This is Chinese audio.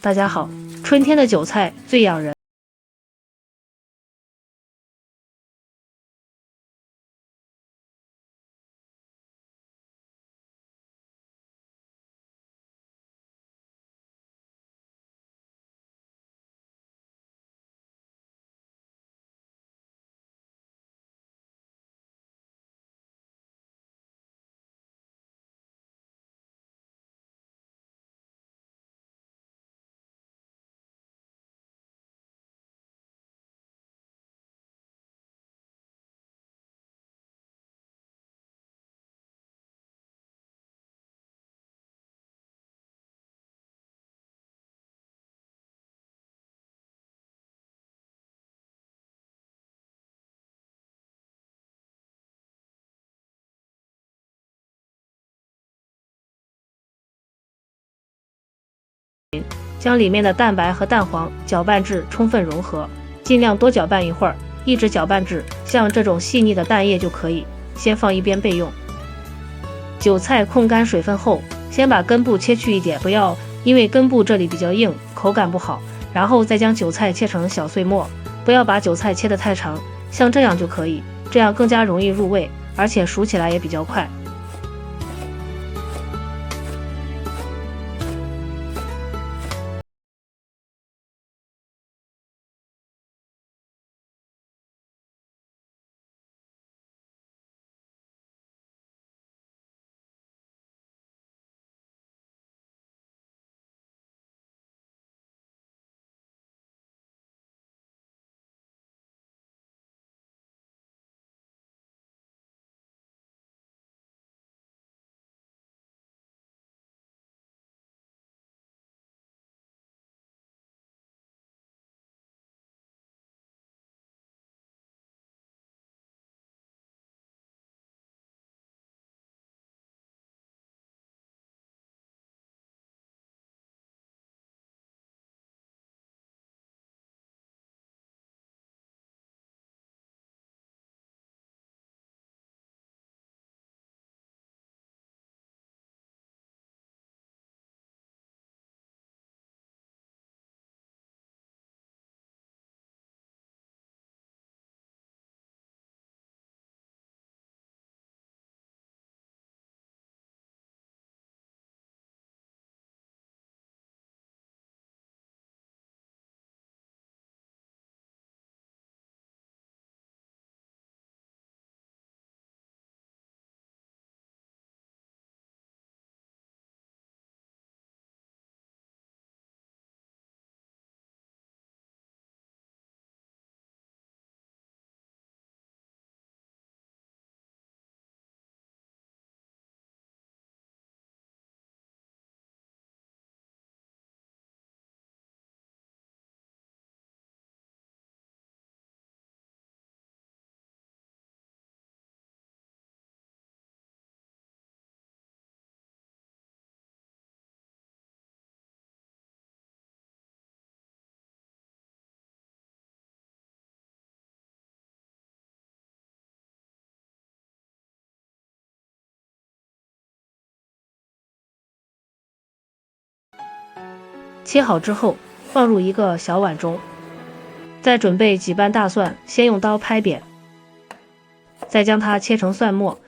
大家好，春天的韭菜最养人。将里面的蛋白和蛋黄搅拌至充分融合，尽量多搅拌一会儿，一直搅拌至像这种细腻的蛋液就可以，先放一边备用。韭菜控干水分后，先把根部切去一点，不要因为根部这里比较硬，口感不好，然后再将韭菜切成小碎末，不要把韭菜切得太长，像这样就可以，这样更加容易入味，而且熟起来也比较快。切好之后，放入一个小碗中，再准备几瓣大蒜，先用刀拍扁，再将它切成蒜末。